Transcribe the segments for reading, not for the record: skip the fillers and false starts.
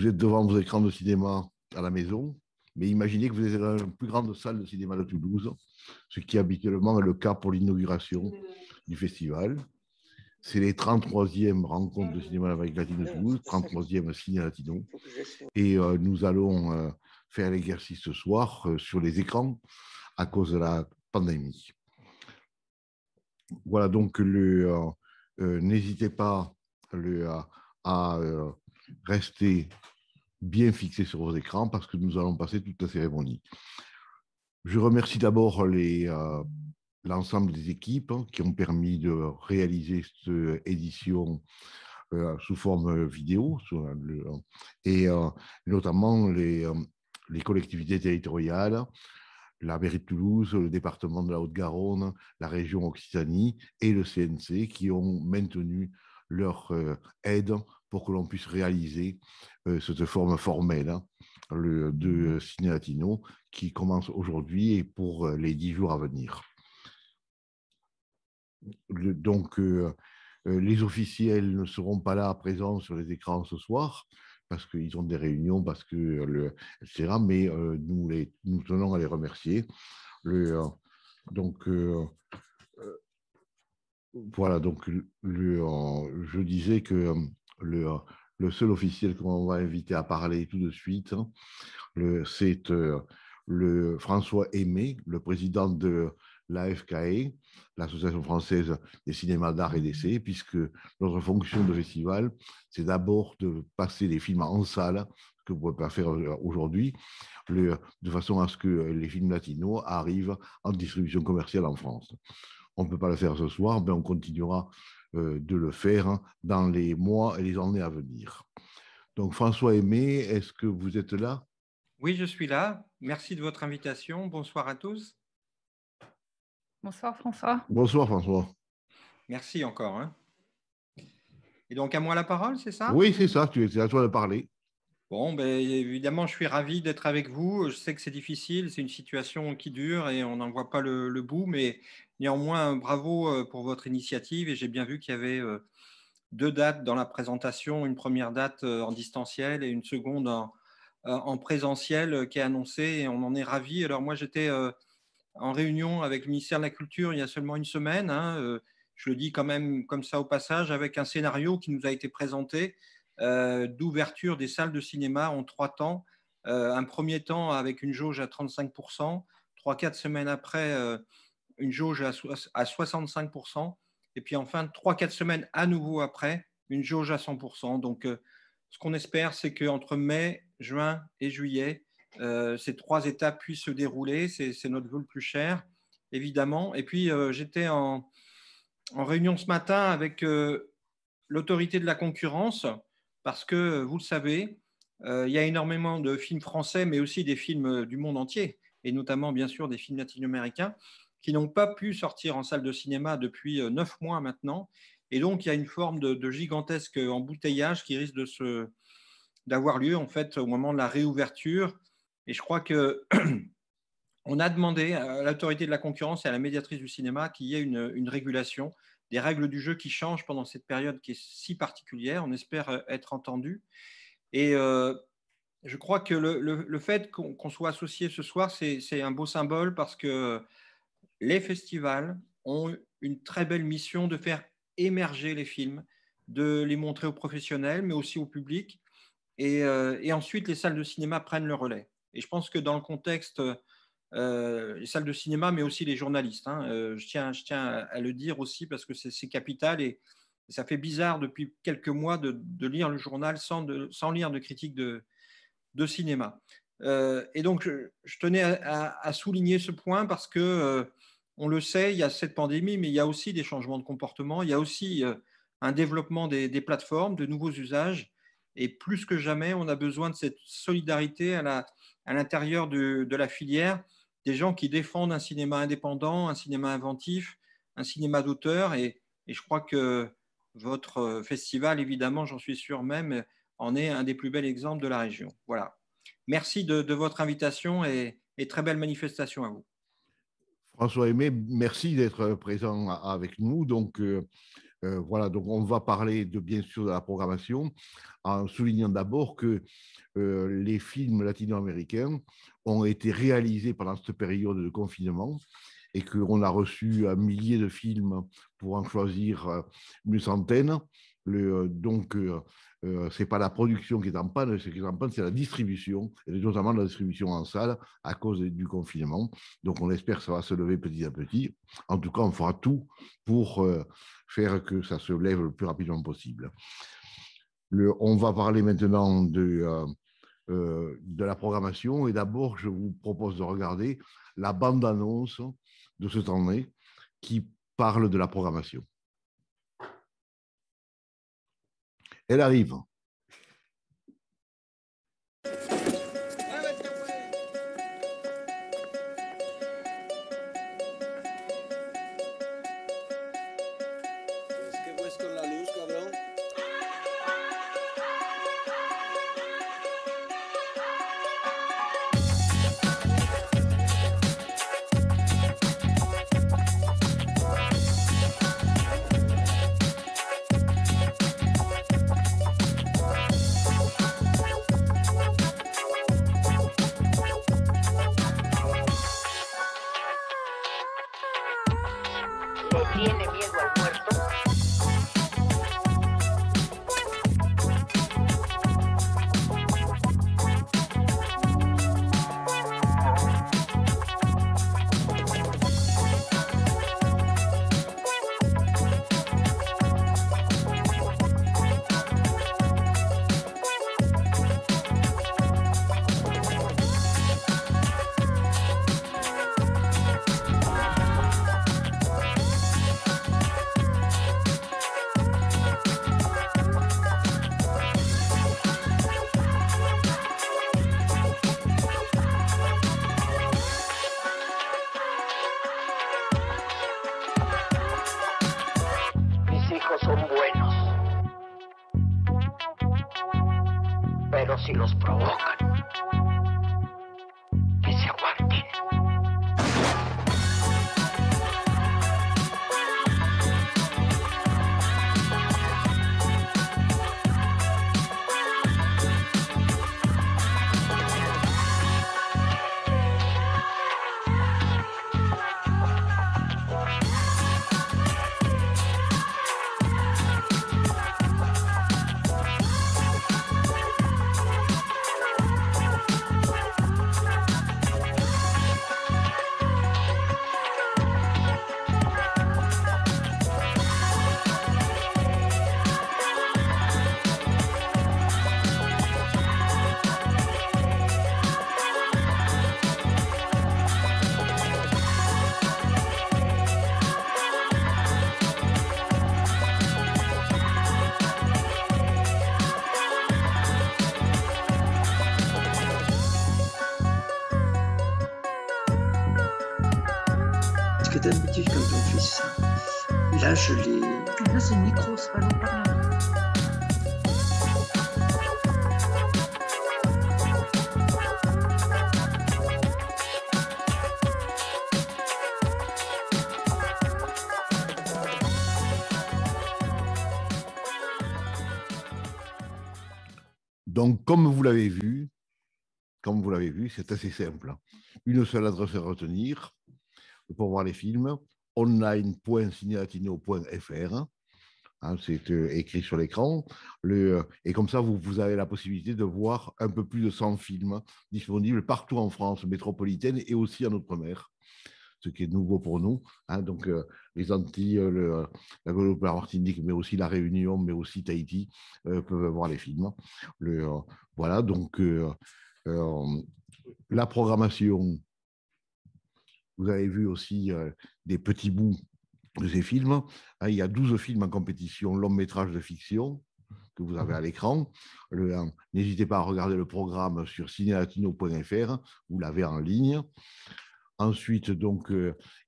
vous êtes devant vos écrans de cinéma à la maison, mais imaginez que vous êtes dans la plus grande salle de cinéma de Toulouse, ce qui habituellement est le cas pour l'inauguration du festival. C'est les 33e rencontres de cinéma d'Amérique latine de Toulouse, 33e Ciné Latino. Et nous allons faire l'exercice ce soir sur les écrans à cause de la pandémie. Voilà, donc n'hésitez pas à rester bien fixé sur vos écrans parce que nous allons passer toute la cérémonie. Je remercie d'abord l'ensemble des équipes qui ont permis de réaliser cette édition sous forme vidéo et notamment les collectivités territoriales, la mairie de Toulouse, le département de la Haute-Garonne, la région Occitanie et le CNC qui ont maintenu leur aide pour que l'on puisse réaliser cette forme formelle de Ciné Latino qui commence aujourd'hui et pour les 10 jours à venir. Donc, les officiels ne seront pas là présents sur les écrans ce soir parce qu'ils ont des réunions, etc. Mais nous tenons à les remercier. Voilà, donc je disais que le seul officiel qu'on va inviter à parler tout de suite, c'est le François Aimé, le président de l'AFCAE, l'Association française des cinémas d'art et d'essai, puisque notre fonction de festival, c'est d'abord de passer les films en salle, ce que vous ne pouvez pas faire aujourd'hui, de façon à ce que les films latinos arrivent en distribution commerciale en France. On ne peut pas le faire ce soir, mais on continuera de le faire dans les mois et les années à venir. Donc, François Aimé, est-ce que vous êtes là? Oui, je suis là. Merci de votre invitation. Bonsoir à tous. Bonsoir François. Bonsoir François. Merci encore. Et donc, à moi la parole, c'est ça? Oui, c'est ça, c'est à toi de parler. Bon, ben, évidemment, je suis ravi d'être avec vous. Je sais que c'est difficile, c'est une situation qui dure et on n'en voit pas le bout, mais néanmoins, bravo pour votre initiative. Et j'ai bien vu qu'il y avait 2 dates dans la présentation, une première date en distanciel et une seconde en présentiel qui est annoncée et on en est ravis. Alors moi, j'étais en réunion avec le ministère de la Culture il y a seulement une semaine, je le dis quand même comme ça au passage, avec un scénario qui nous a été présenté d'ouverture des salles de cinéma en 3 temps. Un premier temps avec une jauge à 35%, 3-4 semaines après, une jauge à 65%, et puis enfin 3-4 semaines à nouveau après, une jauge à 100%. Donc, ce qu'on espère, c'est qu'entre mai, juin et juillet, ces 3 étapes puissent se dérouler. C'est notre vœu le plus cher, évidemment. Et puis, j'étais en réunion ce matin avec l'autorité de la concurrence, parce que, vous le savez, il y a énormément de films français, mais aussi des films du monde entier, et notamment, bien sûr, des films latino-américains, qui n'ont pas pu sortir en salle de cinéma depuis 9 mois maintenant. Et donc, il y a une forme de gigantesque embouteillage qui risque d'avoir lieu, en fait, au moment de la réouverture. Et je crois que on a demandé à l'autorité de la concurrence et à la médiatrice du cinéma qu'il y ait une régulation, des règles du jeu qui changent pendant cette période qui est si particulière. On espère être entendu. Et je crois que le fait qu'on soit associé ce soir, c'est un beau symbole parce que les festivals ont une très belle mission de faire émerger les films, de les montrer aux professionnels, mais aussi au public. Et ensuite, les salles de cinéma prennent le relais. Et je pense que dans le contexte, les salles de cinéma, mais aussi les journalistes, je tiens à le dire aussi parce que c'est capital et ça fait bizarre depuis quelques mois de lire le journal sans lire de critique de cinéma. Et donc, je tenais à souligner ce point parce que, on le sait, il y a cette pandémie, mais il y a aussi des changements de comportement, il y a aussi un développement des plateformes, de nouveaux usages. Et plus que jamais, on a besoin de cette solidarité à l'intérieur de la filière, des gens qui défendent un cinéma indépendant, un cinéma inventif, un cinéma d'auteur. Et je crois que votre festival, évidemment, j'en suis sûr même, en est un des plus bels exemples de la région. Voilà. Merci de votre invitation et très belle manifestation à vous. François Aimé, merci d'être présent avec nous. Donc, Voilà, donc on va parler bien sûr de la programmation en soulignant d'abord que les films latino-américains ont été réalisés pendant cette période de confinement et qu'on a reçu un millier de films pour en choisir une centaine. Donc, ce n'est pas la production qui est en panne, ce qui est en panne, c'est la distribution, et notamment la distribution en salle à cause du confinement. Donc, on espère que ça va se lever petit à petit. En tout cas, on fera tout pour faire que ça se lève le plus rapidement possible. On va parler maintenant de la programmation. Et d'abord, je vous propose de regarder la bande-annonce de cette année qui parle de la programmation. Elle arrive. Tiene miedo al muerto. Son buenos, pero si los provocan, que se aguanten. Parce que d'habitude, quand on fait ça, là, je l'ai... Là, c'est le micro, c'est pas l'eau-parleur. Donc, comme vous l'avez vu, c'est assez simple. Une seule adresse à retenir pour voir les films, online.cinelatino.fr. C'est écrit sur l'écran. Et comme ça, vous avez la possibilité de voir un peu plus de 100 films disponibles partout en France métropolitaine et aussi en Outre-mer, ce qui est nouveau pour nous. Donc, les Antilles, la Guadeloupe, la Martinique, mais aussi la Réunion, mais aussi Tahiti, peuvent voir les films. Voilà, donc la programmation, vous avez vu aussi des petits bouts de ces films. Il y a 12 films en compétition, long métrage de fiction, que vous avez à l'écran. N'hésitez pas à regarder le programme sur cinelatino.fr, vous l'avez en ligne. Ensuite, donc,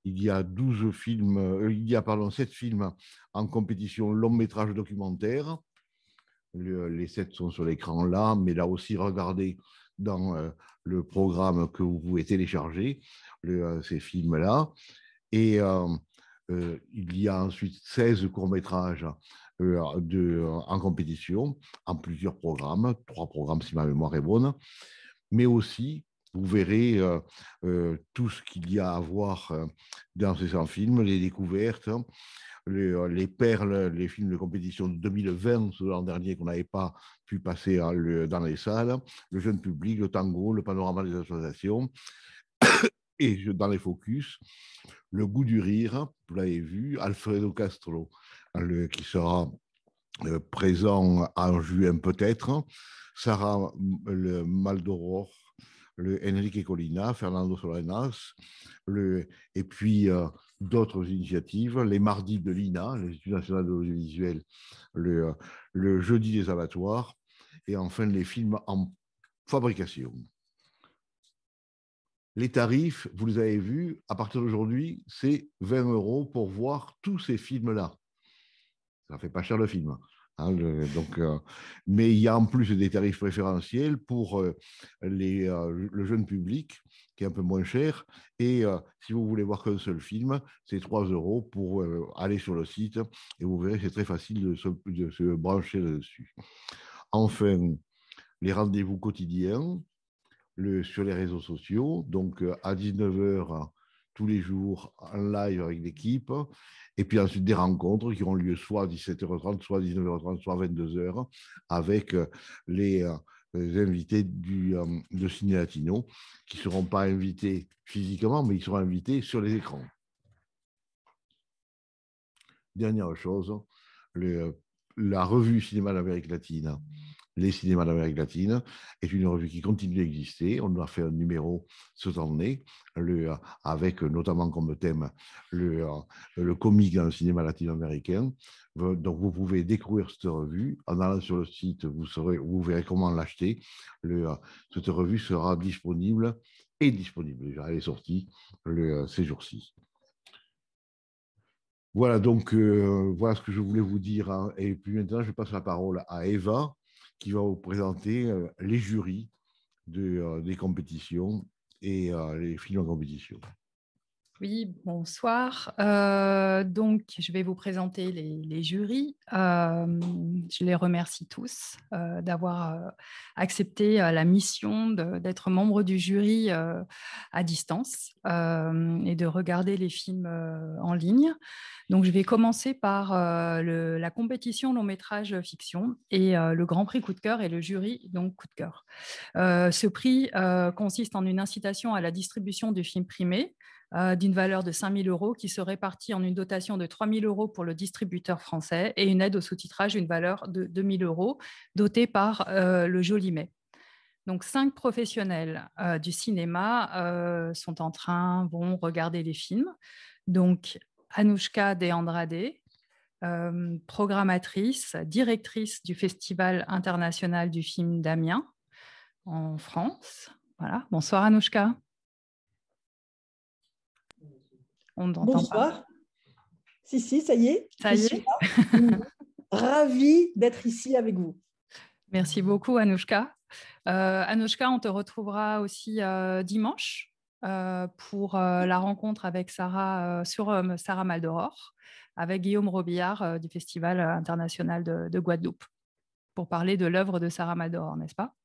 il y a 7 films en compétition long métrage documentaire. Les 7 sont sur l'écran là, mais là aussi, regardez dans le programme que vous pouvez télécharger, ces films-là. Et Il y a ensuite 16 courts-métrages en compétition, en plusieurs programmes, 3 programmes si ma mémoire est bonne, mais aussi, vous verrez tout ce qu'il y a à voir dans ces 100 films, les découvertes, les perles, les films de compétition de 2020, l'an dernier qu'on n'avait pas pu passer dans les salles, le jeune public, le tango, le panorama des associations, et dans les focus, le goût du rire, vous l'avez vu, Alfredo Castro, qui sera présent en juin peut-être, Sarah le Maldoror, le Enrique Colina, Fernando Solanas, et puis d'autres initiatives, les mardis de l'INA, l'Institut national de l'audiovisuel, le jeudi des abattoirs, et enfin les films en fabrication. Les tarifs, vous les avez vus, à partir d'aujourd'hui, c'est 20 € pour voir tous ces films-là. Ça ne fait pas cher le film. Hein, mais il y a en plus des tarifs préférentiels pour le jeune public, qui est un peu moins cher. Et si vous voulez voir qu'un seul film, c'est 3 € pour aller sur le site. Et vous verrez, c'est très facile de se brancher là-dessus. Enfin, les rendez-vous quotidiens sur les réseaux sociaux, donc à 19h tous les jours en live avec l'équipe, et puis ensuite des rencontres qui auront lieu soit à 17h30, soit à 19h30, soit à 22h, avec les invités de Ciné Latino, qui ne seront pas invités physiquement, mais ils seront invités sur les écrans. Dernière chose, la revue Cinéma d'Amérique latine, les cinémas d'Amérique latine, est une revue qui continue d'exister. On a fait un numéro cette année, avec notamment comme thème le comique dans le cinéma latino-américain. Donc, vous pouvez découvrir cette revue. En allant sur le site, vous verrez comment l'acheter. Cette revue sera disponible, déjà, elle est sortie ces jours-ci. Voilà, donc voilà ce que je voulais vous dire. Hein. Et puis maintenant, je passe la parole à Eva, qui va vous présenter les jurys des compétitions et les films en compétition. Oui, bonsoir. Donc, je vais vous présenter les jurys. Je les remercie tous d'avoir accepté la mission d'être membre du jury à distance et de regarder les films en ligne. Donc, je vais commencer par la compétition long métrage fiction et le Grand Prix coup de cœur et le jury donc coup de cœur. Ce prix consiste en une incitation à la distribution du film primé d'une valeur de 5 000 € qui se répartit en une dotation de 3 000 € pour le distributeur français et une aide au sous-titrage d'une valeur de 2 000 € dotée par le Jolimet. Donc, 5 professionnels du cinéma vont regarder les films. Donc, Anouchka De Andrade, programmatrice, directrice du Festival international du film d'Amiens en France. Voilà. Bonsoir Anouchka. Bonsoir. Pas. Si, ça y est. Ça y est. Ravie d'être ici avec vous. Merci beaucoup, Anouchka. Anouchka, on te retrouvera aussi dimanche pour la rencontre avec Sarah sur Sarah Maldoror, avec Guillaume Robillard du Festival international de Guadeloupe, pour parler de l'œuvre de Sarah Maldoror, n'est-ce pas ?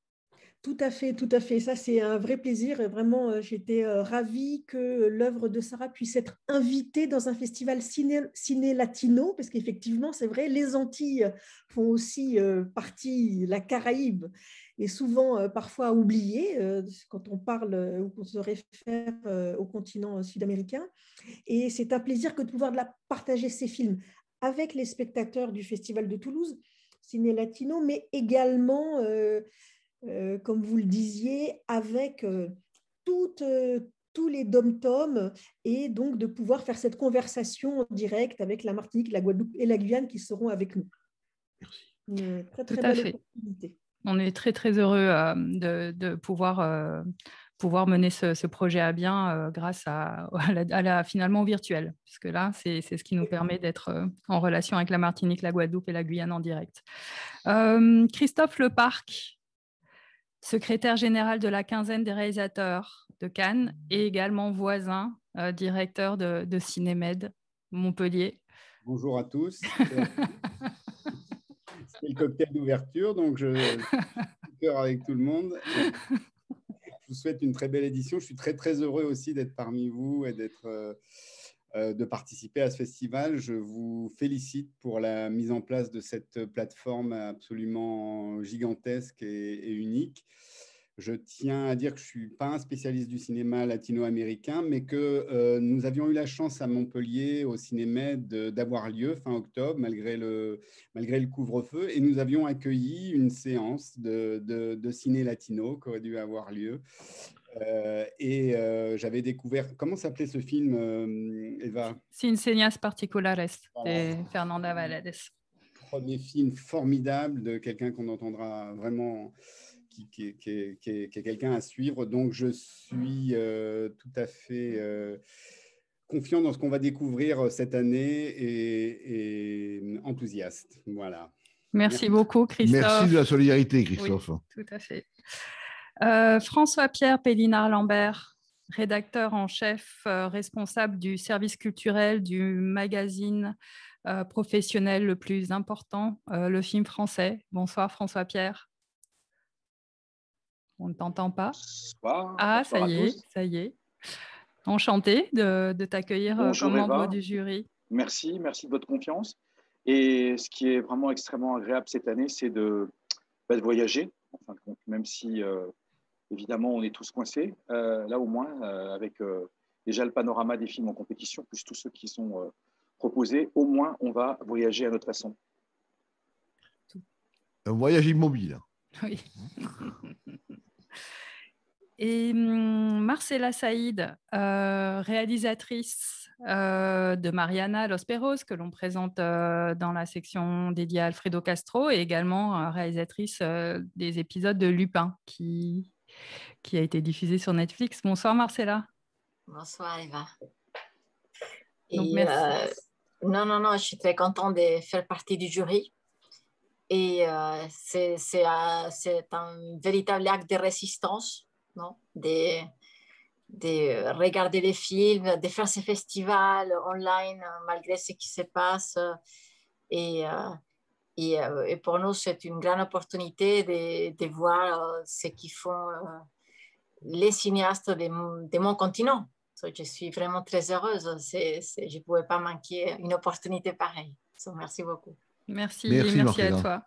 Tout à fait, tout à fait. Ça, c'est un vrai plaisir. Et vraiment, j'étais ravie que l'œuvre de Sarah puisse être invitée dans un festival ciné latino, parce qu'effectivement, c'est vrai, les Antilles font aussi partie, la Caraïbe est souvent parfois oubliée quand on parle ou qu'on se réfère au continent sud-américain. Et c'est un plaisir que de pouvoir partager ces films avec les spectateurs du Festival de Toulouse, Ciné Latino, mais également... comme vous le disiez, avec tous les dom-toms et donc de pouvoir faire cette conversation en direct avec la Martinique, la Guadeloupe et la Guyane qui seront avec nous. Merci. Une très, très belle opportunité. On est très, très heureux de pouvoir mener ce projet à bien grâce à la finalement virtuelle, puisque là, c'est ce qui nous permet d'être en relation avec la Martinique, la Guadeloupe et la Guyane en direct. Christophe Leparc, secrétaire général de la quinzaine des réalisateurs de Cannes et également voisin, directeur de Cinémed Montpellier. Bonjour à tous. C'est le cocktail d'ouverture, donc je suis cœur avec tout le monde. Je vous souhaite une très belle édition. Je suis très, très heureux aussi d'être parmi vous et de participer à ce festival. Je vous félicite pour la mise en place de cette plateforme absolument gigantesque et unique. Je tiens à dire que je ne suis pas un spécialiste du cinéma latino-américain, mais que nous avions eu la chance à Montpellier, au Cinémed, d'avoir lieu fin octobre, malgré le couvre-feu. Et nous avions accueilli une séance de ciné latino qui aurait dû avoir lieu. J'avais découvert... Comment s'appelait ce film, Eva? Sin Señas Particulares, de Fernanda Valadez. Premier film formidable de quelqu'un qu'on entendra vraiment... Qui est quelqu'un à suivre. Donc, je suis tout à fait confiant dans ce qu'on va découvrir cette année et enthousiaste. Voilà. Merci beaucoup, Christophe. Merci de la solidarité, Christophe. Oui, tout à fait. François-Pierre Pellinard-Lambert, rédacteur en chef responsable du service culturel du magazine professionnel le plus important, Le Film Français. Bonsoir, François-Pierre. On ne t'entend pas. Bonsoir. Ah, Bonsoir ça y est. Enchanté de t'accueillir comme membre du jury. Merci de votre confiance. Et ce qui est vraiment extrêmement agréable cette année, c'est de voyager, en fin de compte, même si, évidemment, on est tous coincés. Là, au moins, avec déjà le panorama des films en compétition, plus tous ceux qui sont proposés, au moins, on va voyager à notre façon. Un voyage immobile. Oui. Et Marcela Saïd, réalisatrice de Mariana Los Perros, que l'on présente dans la section dédiée à Alfredo Castro, et également réalisatrice des épisodes de Lupin, qui a été diffusé sur Netflix. Bonsoir Marcela. Bonsoir Eva. Donc, merci. Non, je suis très contente de faire partie du jury. Et c'est un véritable acte de résistance, non? De regarder les films, de faire ces festivals online malgré ce qui se passe. Et pour nous, c'est une grande opportunité de voir ce qu'ils font les cinéastes de mon continent. Je suis vraiment très heureuse. Je ne pouvais pas manquer une opportunité pareille. Merci beaucoup. Merci à toi.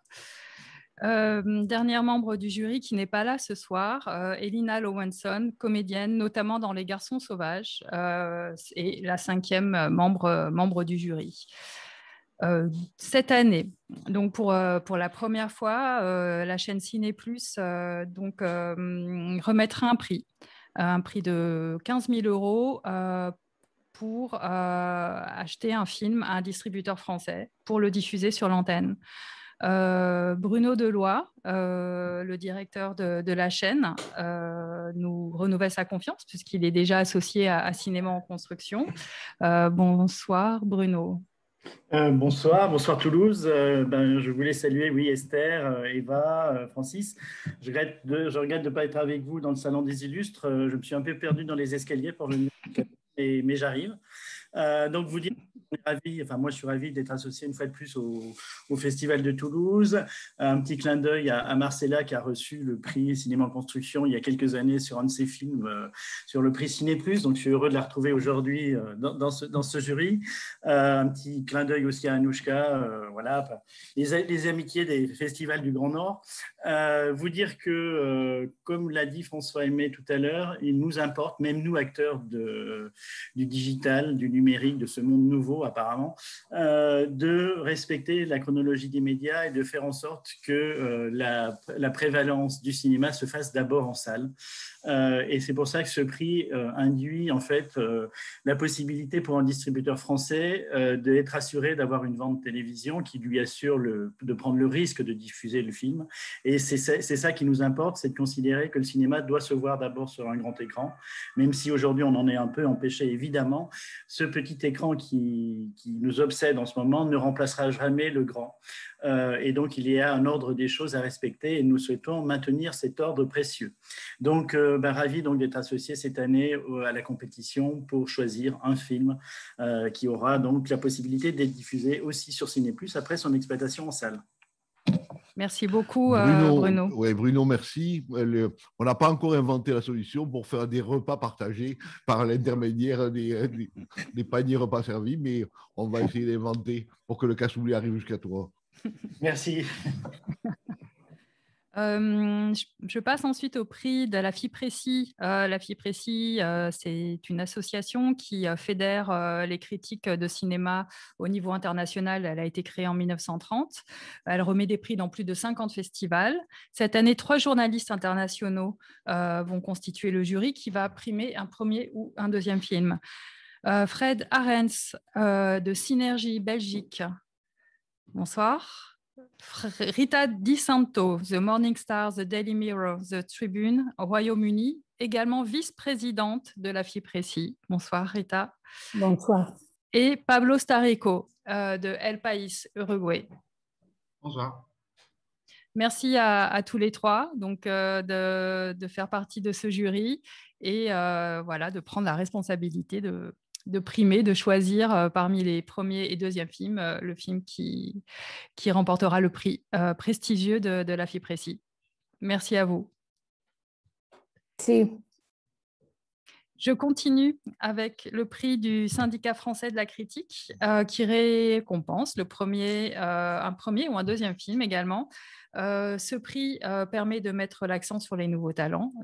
Dernière membre du jury qui n'est pas là ce soir, Elina Lowenson, comédienne, notamment dans Les Garçons Sauvages, et la 5e membre du jury. Cette année, donc pour la première fois, la chaîne Ciné Plus remettra un prix de 15 000 euros pour acheter un film à un distributeur français pour le diffuser sur l'antenne. Bruno Deloy, le directeur de la chaîne, nous renouvelle sa confiance puisqu'il est déjà associé à Cinéma en Construction. Bonsoir Bruno. Bonsoir Toulouse. Je voulais saluer Esther, Eva, Francis. Je regrette de ne pas être avec vous dans le Salon des Illustres. Je me suis un peu perdu dans les escaliers pour venir, mais j'arrive. Donc vous dire, moi je suis ravi d'être associé une fois de plus au Festival de Toulouse. Un petit clin d'œil à Marcela qui a reçu le prix Cinéma en Construction il y a quelques années sur un de ses films, sur le prix Ciné Plus. Donc je suis heureux de la retrouver aujourd'hui dans ce jury. Un petit clin d'œil aussi à Anouchka, voilà, les amitiés des festivals du Grand Nord. Vous dire que, comme l'a dit François Aimé tout à l'heure, il nous importe, même nous acteurs du digital, du numérique, de ce monde nouveau apparemment, de respecter la chronologie des médias et de faire en sorte que la prévalence du cinéma se fasse d'abord en salle. Et c'est pour ça que ce prix induit en fait la possibilité pour un distributeur français d'être assuré d'avoir une vente télévision qui lui assure de prendre le risque de diffuser le film. Et c'est ça qui nous importe, c'est de considérer que le cinéma doit se voir d'abord sur un grand écran, même si aujourd'hui on en est un peu empêché évidemment. Ce petit écran qui qui nous obsède en ce moment ne remplacera jamais le grand. Et donc, il y a un ordre des choses à respecter et nous souhaitons maintenir cet ordre précieux. Donc, ravi donc, d'être associé cette année à la compétition pour choisir un film qui aura donc la possibilité d'être diffusé aussi sur Ciné+, après son exploitation en salle. Merci beaucoup, Bruno. Ouais, Bruno, merci. On n'a pas encore inventé la solution pour faire des repas partagés par l'intermédiaire des paniers repas servis, mais on va essayer d'inventer pour que le cassoulet arrive jusqu'à toi. Merci. Je passe ensuite au prix de la FIPRECI. La FIPRECI, c'est une association qui fédère les critiques de cinéma au niveau international. Elle a été créée en 1930. Elle remet des prix dans plus de 50 festivals. Cette année, 3 journalistes internationaux vont constituer le jury qui va primer un premier ou un deuxième film. Fred Arens de Synergie Belgique. Bonsoir. Rita Di Santo, The Morning Star, The Daily Mirror, The Tribune, au Royaume-Uni, également vice-présidente de la FIPRECI. Bonsoir Rita. Bonsoir. Et Pablo Starico de El País, Uruguay. Bonsoir. Merci à tous les trois donc, de faire partie de ce jury et voilà, de prendre la responsabilité de primer, de choisir parmi les premiers et deuxièmes films le film qui remportera le prix prestigieux de la FIPRECI. Merci à vous. Merci. Je continue avec le prix du syndicat français de la critique qui récompense un premier ou un deuxième film également. Ce prix permet de mettre l'accent sur les nouveaux talents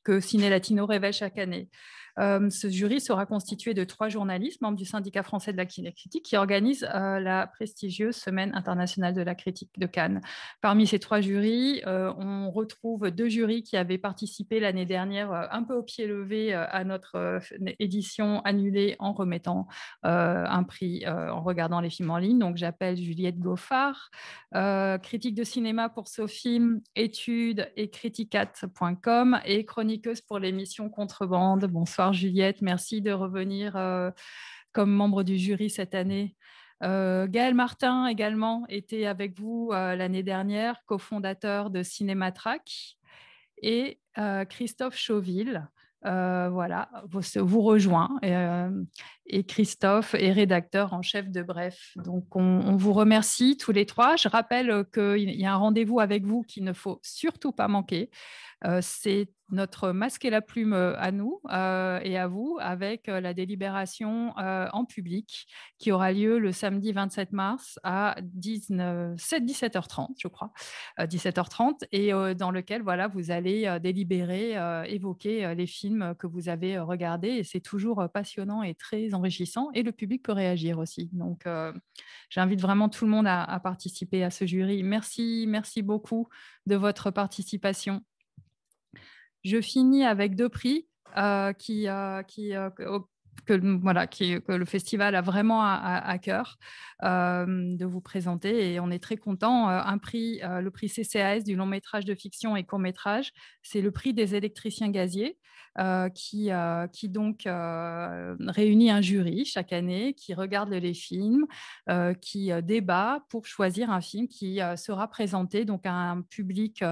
que Ciné Latino révèle chaque année. Ce jury sera constitué de 3 journalistes, membres du syndicat français de la critique, qui organise la prestigieuse Semaine internationale de la critique de Cannes. Parmi ces 3 jurys, on retrouve 2 jurys qui avaient participé l'année dernière un peu au pied levé à notre édition annulée en remettant un prix en regardant les films en ligne. Donc, j'appelle Juliette Goffard, critique de cinéma pour Sofilm, études et criticat.com et chroniqueuse pour l'émission Contrebande. Bonsoir Juliette, merci de revenir comme membre du jury cette année. Gaël Martin également était avec vous l'année dernière, cofondateur de Cinématrack, et Christophe Chauville. Voilà, vous rejoint et Christophe est rédacteur en chef de Bref. Donc, on vous remercie tous les 3. Je rappelle qu'il y a un rendez-vous avec vous qu'il ne faut surtout pas manquer. C'est notre masque et la plume à nous et à vous avec la délibération en public qui aura lieu le samedi 27 mars à 17h30, je crois, 17h30, et dans lequel voilà, vous allez délibérer, évoquer les films que vous avez regardés, et c'est toujours passionnant et très enrichissant, et le public peut réagir aussi. Donc, j'invite vraiment tout le monde à participer à ce jury. Merci beaucoup de votre participation. Je finis avec 2 prix que le festival a vraiment à cœur de vous présenter, et on est très content. Le prix CCAS du long métrage de fiction et court métrage, c'est le prix des électriciens gaziers qui donc réunit un jury chaque année, qui regarde les films, qui débat pour choisir un film qui sera présenté donc à un public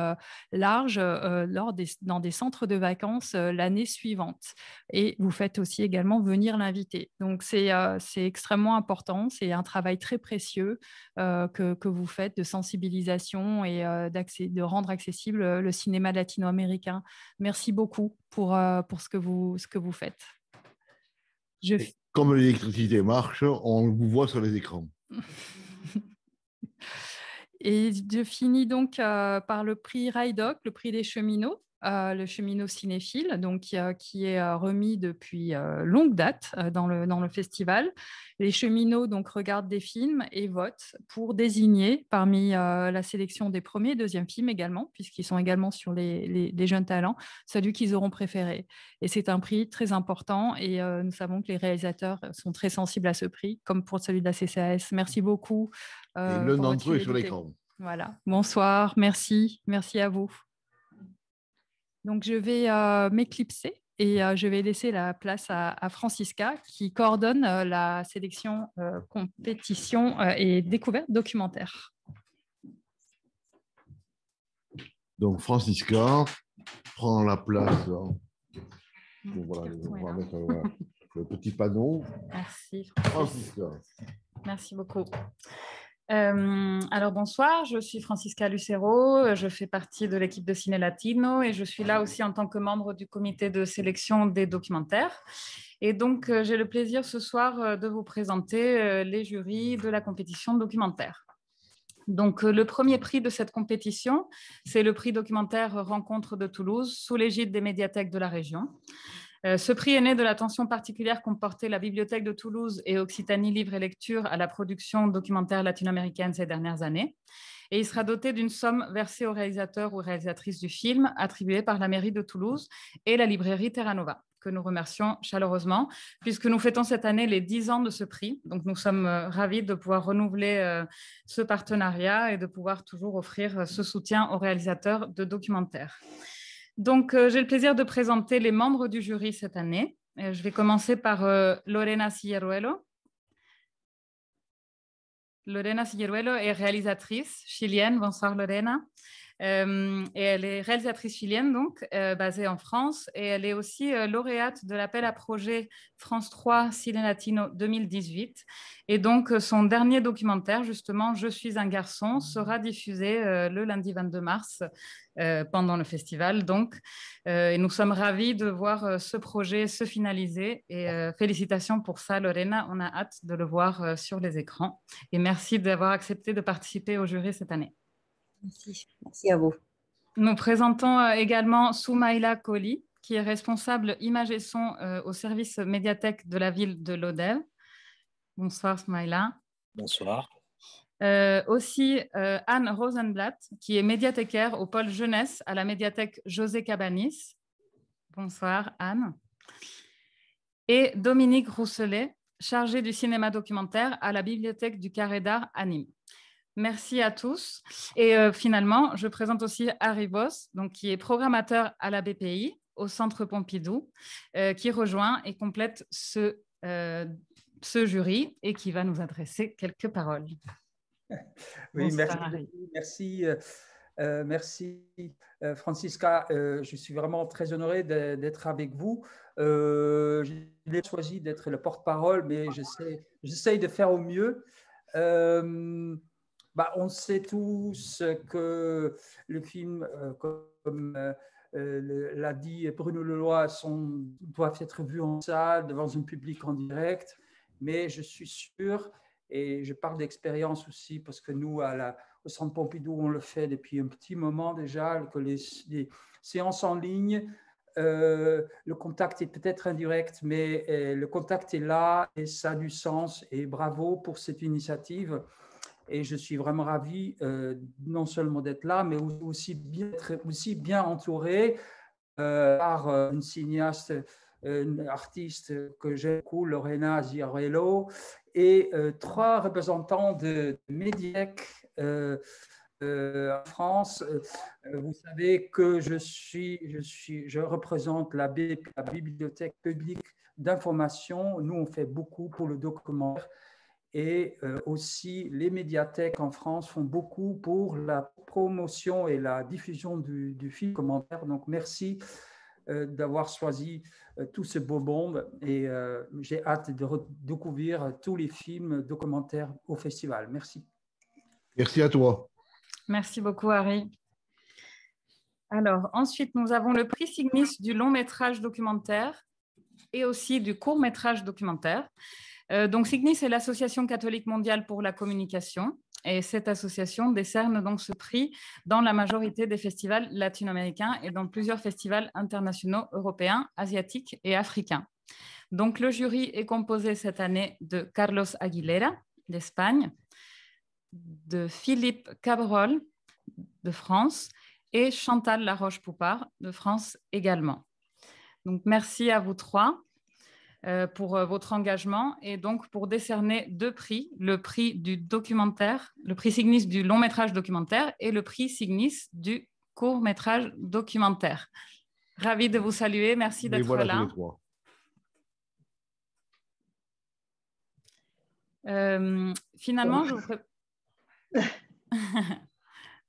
large dans des centres de vacances l'année suivante. Et vous faites aussi également venir l'invité. Donc, c'est extrêmement important. C'est un travail très précieux que vous faites de sensibilisation et de rendre accessible le cinéma latino-américain. Merci beaucoup pour ce que vous faites. Comme l'électricité marche, on vous voit sur les écrans. Et je finis donc par le prix RIDOC, le prix des cheminots. Le cheminot cinéphile, donc, qui est remis depuis longue date dans le festival. Les cheminots donc, regardent des films et votent pour désigner parmi la sélection des premiers et deuxièmes films également, puisqu'ils sont également sur les jeunes talents, celui qu'ils auront préféré. Et c'est un prix très important, et nous savons que les réalisateurs sont très sensibles à ce prix, comme pour celui de la CCAS. Merci beaucoup. Et l'un d'entre eux est sur l'écran. Voilà. Bonsoir, merci à vous. Donc, je vais m'éclipser et je vais laisser la place à Francisca qui coordonne la sélection compétition et découverte documentaire. Donc, Francisca prend la place. Donc, voilà, on va mettre le petit panneau. Merci. Francisca. Merci beaucoup. Alors bonsoir, je suis Francisca Lucero, je fais partie de l'équipe de Ciné Latino et je suis là aussi en tant que membre du comité de sélection des documentaires. Et donc j'ai le plaisir ce soir de vous présenter les jurys de la compétition documentaire. Donc le premier prix de cette compétition, c'est le prix documentaire Rencontre de Toulouse sous l'égide des médiathèques de la région. Ce prix est né de l'attention particulière qu'ont porté la Bibliothèque de Toulouse et Occitanie Livre et Lecture à la production documentaire latino-américaine ces dernières années. Et il sera doté d'une somme versée aux réalisateurs ou réalisatrices du film, attribuée par la mairie de Toulouse et la librairie Terra Nova, que nous remercions chaleureusement, puisque nous fêtons cette année les 10 ans de ce prix. Donc nous sommes ravis de pouvoir renouveler ce partenariat et de pouvoir toujours offrir ce soutien aux réalisateurs de documentaires. Donc, j'ai le plaisir de présenter les membres du jury cette année. Je vais commencer par Lorena Cilleruelo. Lorena Cilleruelo est réalisatrice chilienne. Bonsoir Lorena. Et elle est réalisatrice chilienne, donc, basée en France. Et elle est aussi lauréate de l'appel à projet France 3 Ciné Latino 2018. Et donc, son dernier documentaire, justement, Je suis un garçon, sera diffusé le lundi 22 mars pendant le festival. Donc, et nous sommes ravis de voir ce projet se finaliser. Et félicitations pour ça, Lorena. On a hâte de le voir sur les écrans. Et merci d'avoir accepté de participer au jury cette année. Merci à vous. Nous présentons également Soumaïla Koli, qui est responsable image et son au service médiathèque de la ville de Lodève. Bonsoir Soumaïla. Bonsoir. Aussi Anne Rosenblatt, qui est médiathécaire au pôle jeunesse à la médiathèque José Cabanis. Bonsoir Anne. Et Dominique Rousselet, chargée du cinéma documentaire à la bibliothèque du Carré d'Art à Nîmes. Merci à tous. Et finalement, je présente aussi Harry Boss, donc, qui est programmateur à la BPI, au Centre Pompidou, qui rejoint et complète ce jury et qui va nous adresser quelques paroles. Oui, Bonsoir, merci. Merci Francisca. Je suis vraiment très honoré d'être avec vous. J'ai choisi d'être le porte-parole, mais j'essaye de faire au mieux. On sait tous que le film, comme l'a dit Bruno Leloy, doivent être vus en salle, devant un public en direct. Mais je suis sûr, et je parle d'expérience aussi, parce que nous, au Centre Pompidou, on le fait depuis un petit moment déjà, que les séances en ligne, le contact est peut-être indirect, mais le contact est là et ça a du sens. Et bravo pour cette initiative. Et je suis vraiment ravi non seulement d'être là, mais aussi bien entouré par une cinéaste, une artiste que j'aime beaucoup, Lorena Cilleruelo, et 3 représentants de Médiac en France. Vous savez que je représente la Bibliothèque publique d'information. Nous, on fait beaucoup pour le documentaire. Et aussi, les médiathèques en France font beaucoup pour la promotion et la diffusion du film documentaire. Donc, merci d'avoir choisi tout ce beau monde. Et j'ai hâte de découvrir tous les films documentaires au festival. Merci. Merci à toi. Merci beaucoup, Harry. Alors, ensuite, nous avons le prix Signis du long métrage documentaire et aussi du court métrage documentaire. Donc, Signis est l'Association catholique mondiale pour la communication et cette association décerne donc ce prix dans la majorité des festivals latino-américains et dans plusieurs festivals internationaux européens, asiatiques et africains. Donc, le jury est composé cette année de Carlos Aguilera d'Espagne, de Philippe Cabrol de France et Chantal Laroche-Poupard de France également. Donc, merci à vous 3. Pour votre engagement et donc pour décerner 2 prix, le prix du documentaire, le prix Signis du long métrage documentaire et le prix Signis du court métrage documentaire. Ravie de vous saluer. Merci d'être voilà là. tous les trois. Finalement, je vous...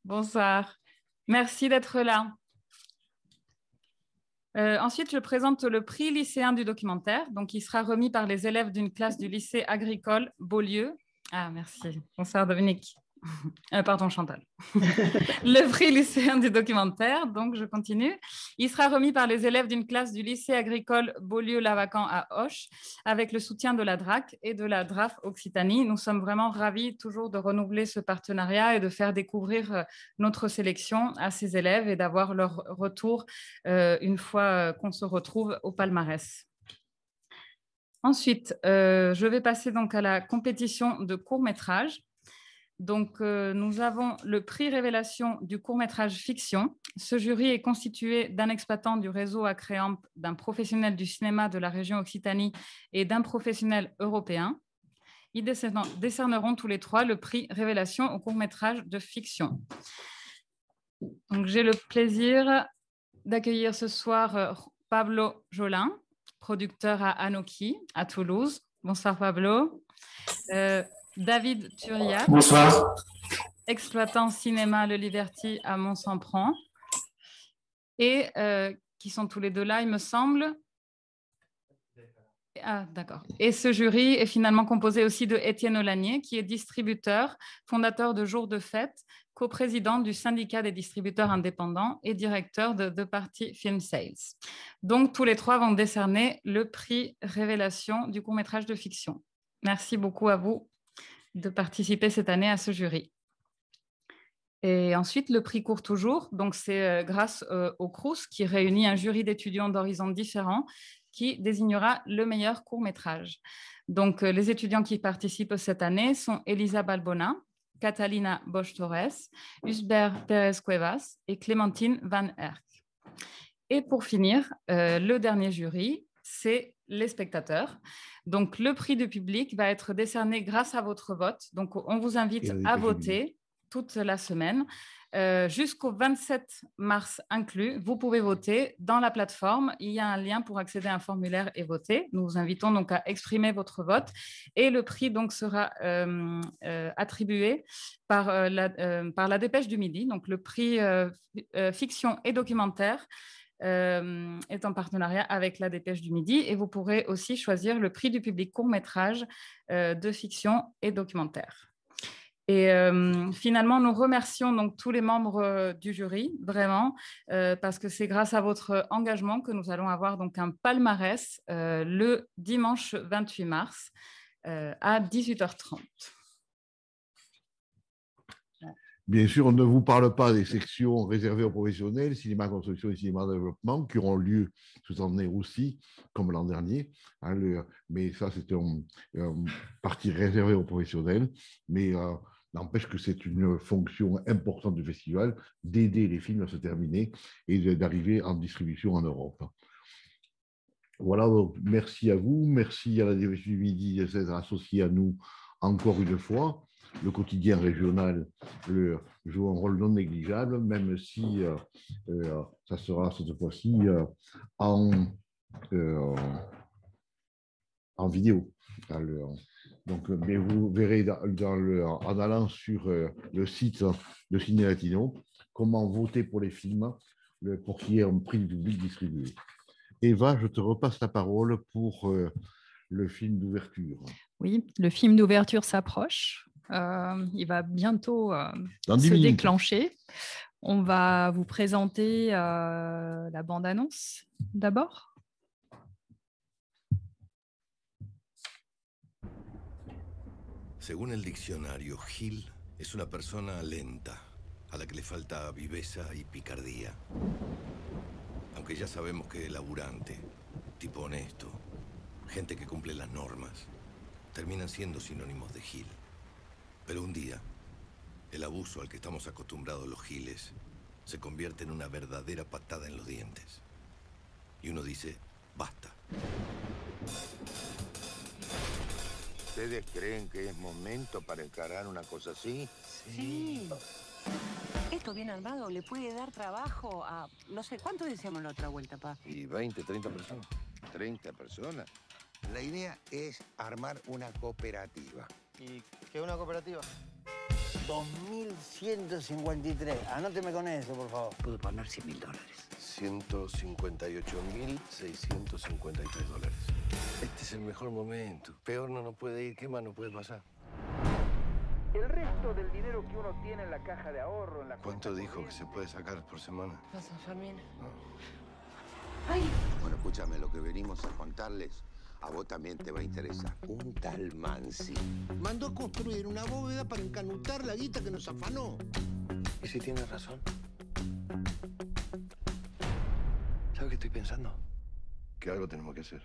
Bonsoir. Merci d'être là. Ensuite, je présente le prix lycéen du documentaire, donc il sera remis par les élèves d'une classe du lycée agricole Beaulieu. Ah, merci. Bonsoir Dominique. Pardon Chantal. Le prix lycéen du documentaire, donc je continue. Il sera remis par les élèves d'une classe du lycée agricole Beaulieu-Lavacan à Auch, avec le soutien de la DRAC et de la DRAF Occitanie. Nous sommes vraiment ravis toujours de renouveler ce partenariat et de faire découvrir notre sélection à ces élèves et d'avoir leur retour une fois qu'on se retrouve au palmarès. Ensuite, je vais passer donc à la compétition de court-métrage. Donc, nous avons le prix révélation du court-métrage fiction. Ce jury est constitué d'un exploitant du réseau Acréamp, d'un professionnel du cinéma de la région Occitanie et d'un professionnel européen. Ils décerneront tous les trois le prix révélation au court-métrage de fiction. Donc, j'ai le plaisir d'accueillir ce soir Pablo Jolin, producteur à Anoki, à Toulouse. Bonsoir Pablo. David Turiat, bonsoir, exploitant cinéma Le Liberty à Mont-Saint-Pran, et qui sont tous les deux là, il me semble. Ah, d'accord. Et ce jury est finalement composé aussi de Étienne Olanier, qui est distributeur, fondateur de Jour de Fête, coprésident du syndicat des distributeurs indépendants et directeur de The Party Film Sales. Donc, tous les trois vont décerner le prix révélation du court-métrage de fiction. Merci beaucoup à vous de participer cette année à ce jury. Et ensuite, le prix court toujours. Donc, c'est grâce au Crous qui réunit un jury d'étudiants d'horizons différents qui désignera le meilleur court-métrage. Donc, les étudiants qui participent cette année sont Elisa Balbona, Catalina Bosch-Torres, Usbert Pérez-Cuevas et Clémentine Van Erck. Et pour finir, le dernier jury, c'est les spectateurs. Donc, le prix du public va être décerné grâce à votre vote. Donc, on vous invite à voter toute la semaine. Jusqu'au 27 mars inclus, vous pouvez voter dans la plateforme. Il y a un lien pour accéder à un formulaire et voter. Nous vous invitons donc à exprimer votre vote. Et le prix donc sera attribué par la Dépêche du Midi. Donc, le prix fiction et documentaire est en partenariat avec la Dépêche du Midi, et vous pourrez aussi choisir le prix du public court-métrage de fiction et documentaire. Et finalement, nous remercions donc tous les membres du jury, vraiment, parce que c'est grâce à votre engagement que nous allons avoir donc un palmarès le dimanche 28 mars à 18h30. Bien sûr, on ne vous parle pas des sections réservées aux professionnels, cinéma construction et cinéma développement, qui auront lieu cette année aussi, comme l'an dernier. Mais ça, c'est une partie réservée aux professionnels. Mais n'empêche que c'est une fonction importante du festival d'aider les films à se terminer et d'arriver en distribution en Europe. Voilà, donc merci à vous. Merci à la Dépêche du Midi d'être associée à nous encore une fois. Le quotidien régional joue un rôle non négligeable, même si ça sera cette fois-ci en vidéo. Donc, mais vous verrez en allant sur le site de Ciné Latino comment voter pour les films pour qu'il y ait un prix du public distribué. Eva, je te repasse la parole pour le film d'ouverture. Oui, le film d'ouverture s'approche. Il va bientôt se déclencher. On va vous présenter la bande-annonce d'abord. Según el diccionario, Gil es una persona lenta, a la que le falta viveza y picardía. Aunque ya sabemos que es laburante, tipo honesto, gente que cumple las normas, terminan siendo sinónimos de Gil. Pero un día, el abuso al que estamos acostumbrados los giles se convierte en una verdadera patada en los dientes. Y uno dice, basta. ¿Ustedes creen que es momento para encarar una cosa así? Sí. Esto bien armado le puede dar trabajo a, no sé, ¿cuánto decíamos la otra vuelta, pa? Y 20, 30 personas. 30 personas. La idea es armar una cooperativa. ¿Y qué es una cooperativa? 2.153. Anóteme con eso, por favor. Puedo poner $100.000. 158.653 dólares. Este es el mejor momento. Peor no nos puede ir. ¿Qué más nos puede pasar? El resto del dinero que uno tiene en la caja de ahorro, en la ¿Cuánto dijo que se puede sacar por semana? ¿Pasa, Fermín? Ay. Bueno, escúchame, lo que venimos a contarles, a vos también te va a interesar. Un tal Mansi mandó a construir una bóveda para encanutar la guita que nos afanó. ¿Y si tienes razón? ¿Sabes qué estoy pensando? Que algo tenemos que hacer.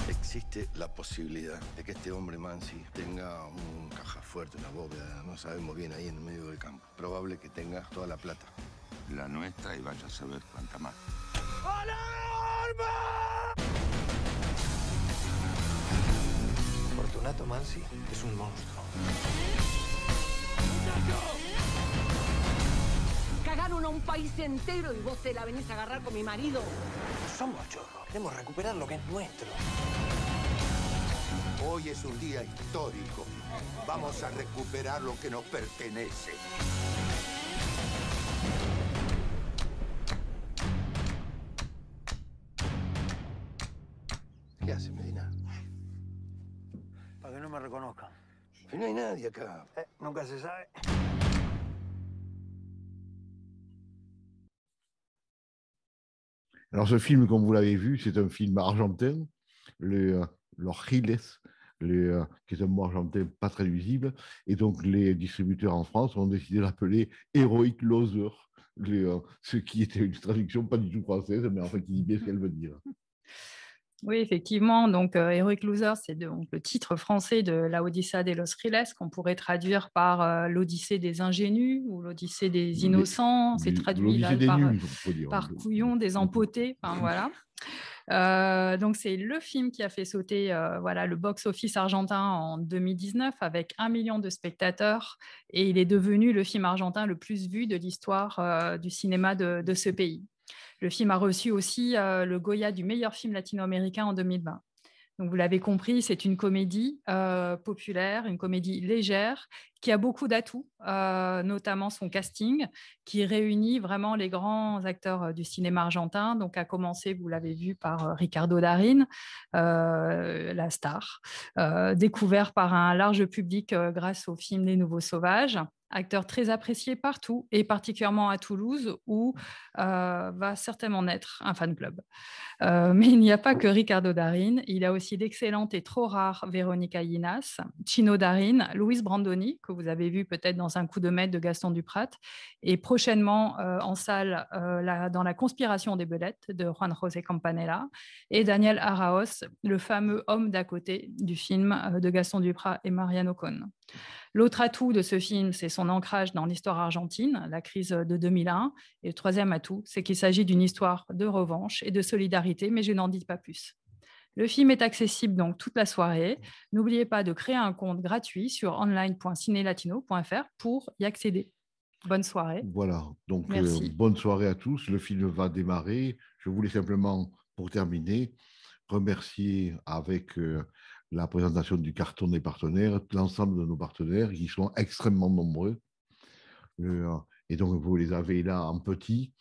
Existe la posibilidad de que este hombre Mansi tenga un caja fuerte, una bóveda, no sabemos bien, ahí en el medio del campo. Probable que tenga toda la plata. La nuestra y vaya a saber cuánta más. Fortunato Mansi es un monstruo. Cagaron a un país entero y vos te la venís a agarrar con mi marido. No somos chorros. Queremos recuperar lo que es nuestro. Hoy es un día histórico. Vamos a recuperar lo que nos pertenece. ¿Qué hace, Medina? Para que no me reconozcan. Pero no hay nadie acá. Nunca se sabe. Alors, ce film, comme vous l'avez vu, c'est un film argentin, Los Giles, qui est un mot argentin pas traduisible. Et donc, les distributeurs en France ont décidé de l'appeler Heroic Loser, ce qui était une traduction pas du tout française, mais en fait, qui dit bien ce qu'elle veut dire. Oui, effectivement. Donc, Heroic Loser, c'est donc le titre français de La Odisea de los Giles, qu'on pourrait traduire par l'Odyssée des ingénus ou l'Odyssée des innocents. C'est traduit là, par couillon des empotés. Enfin, voilà. Donc, c'est le film qui a fait sauter voilà, le box-office argentin en 2019 avec 1 million de spectateurs. Et il est devenu le film argentin le plus vu de l'histoire du cinéma de ce pays. Le film a reçu aussi le Goya du meilleur film latino-américain en 2020. Donc, vous l'avez compris, c'est une comédie populaire, une comédie légère qui a beaucoup d'atouts, notamment son casting, qui réunit vraiment les grands acteurs du cinéma argentin. Donc, à commencer, vous l'avez vu, par Ricardo Darín, la star, découvert par un large public grâce au film Les Nouveaux Sauvages. Acteur très apprécié partout et particulièrement à Toulouse où va certainement naître un fan club. Mais il n'y a pas que Ricardo Darín, il y a aussi d'excellentes et trop rares Véronica Llinas, Chino Darín, Luis Brandoni, que vous avez vu peut-être dans Un coup de maître de Gaston Duprat, et prochainement en salle dans La Conspiration des Belettes de Juan José Campanella, et Daniel Araoz, le fameux homme d'à côté du film de Gaston Duprat et Mariano Cohn. L'autre atout de ce film, c'est son ancrage dans l'histoire argentine, la crise de 2001. Et le troisième atout, c'est qu'il s'agit d'une histoire de revanche et de solidarité, mais je n'en dis pas plus. Le film est accessible donc toute la soirée. N'oubliez pas de créer un compte gratuit sur online.cinelatino.fr pour y accéder. Bonne soirée. Voilà, donc Merci. Bonne soirée à tous. Le film va démarrer. Je voulais simplement, pour terminer, remercier avec la présentation du carton des partenaires, l'ensemble de nos partenaires qui sont extrêmement nombreux. Et donc, vous les avez là en petit.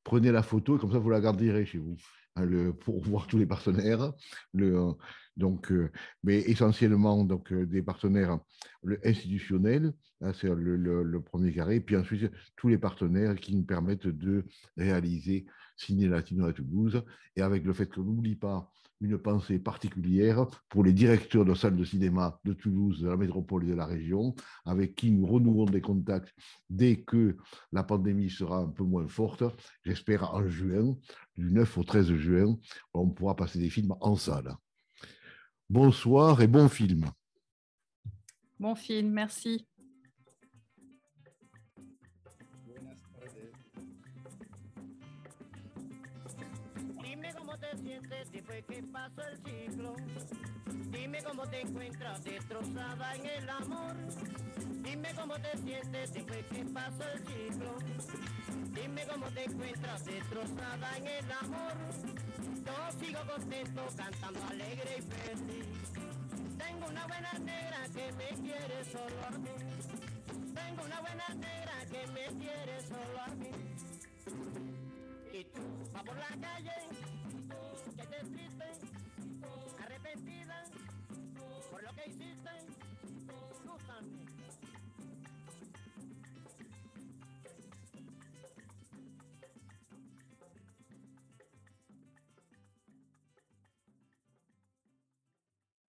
Prenez la photo et comme ça, vous la garderez chez vous pour voir tous les partenaires. Mais essentiellement, donc, des partenaires institutionnels, c'est le premier carré. Puis ensuite, tous les partenaires qui nous permettent de réaliser Ciné Latino à Toulouse. Et avec le fait qu'on n'oublie pas une pensée particulière pour les directeurs de salles de cinéma de Toulouse, de la métropole et de la région, avec qui nous renouons des contacts dès que la pandémie sera un peu moins forte. J'espère en juin, du 9 au 13 juin, on pourra passer des films en salle. Bonsoir et bon film. Bon film, merci. Dime cómo cómo te sientes después que pasó el ciclo. Dime cómo te encuentras destrozada en el amor. Dime cómo te sientes después que pasó el ciclo. Dime cómo te encuentras destrozada en el amor. Yo sigo contento cantando alegre y feliz. Tengo una buena negra que me quiere solo a mí. Tengo una buena negra que me quiere solo a mí. Y tú vas por la calle